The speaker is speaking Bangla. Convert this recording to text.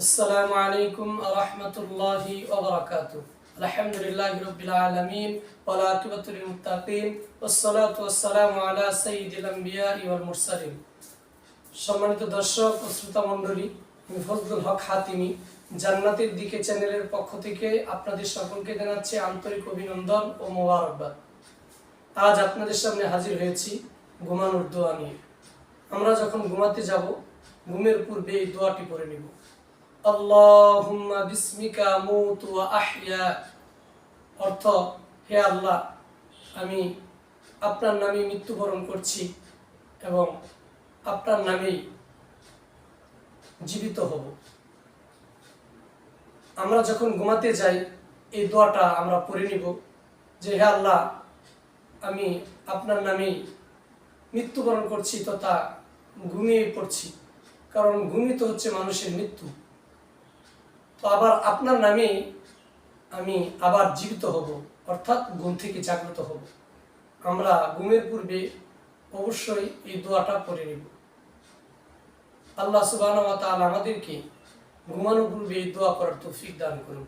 আসসালামু আলাইকুম ওয়া রাহমাতুল্লাহি ওয়া বারাকাতুহু। আলহামদুলিল্লাহি রাব্বিল আলামিন ওয়াল আকিবাতু লিল মুত্তাকিন ওয়াসসালাতু ওয়াসসালামু আলা সাইয়্যিদিল আমবিয়াই ওয়াল মুরসালিন। সম্মানিত দর্শক ও শ্রোতা মণ্ডলী, আমি ফজলুল হক হাতিমি জান্নাতের দিকে চ্যানেলের পক্ষ থেকে আপনাদের সকলকে জানাচ্ছি আন্তরিক অভিনন্দন ও মোবারকবাদ। আজ আপনাদের সামনে হাজির হয়েছি ঘুমানোর দোয়া নিয়ে। আমরা যখন ঘুমাতে যাব, ঘুমের পূর্বে এই দোয়াটি পড়ে নিব। আল্লাহুম্মা বিসমিকা আমুতু ওয়া আহইয়া, অর্থ, হে আল্লাহ, আমি আপনার নামে মৃত্যুবরণ করছি এবং আপনার নামেই জীবিত হব। আমরা যখন ঘুমাতে যাই এই দোয়াটা আমরা পড়ে নিব যে, হে আল্লাহ, আমি আপনার নামেই মৃত্যুবরণ করছি তথা ঘুমিয়ে পড়ছি, কারণ ঘুমিয়ে তো হচ্ছে মানুষের মৃত্যু। তো আবার আপনার নামে আমি আবার জীবিত হব, অর্থাৎ ঘুম থেকে জাগ্রত হব। আমরা ঘুমের পূর্বে অবশ্যই এই দোয়াটা পড়ে নিব। আল্লাহ সুবহানাহু ওয়া তাআলা আমাদেরকে ঘুমানোর পূর্বে এই দোয়া করার তৌফিক দান করুন।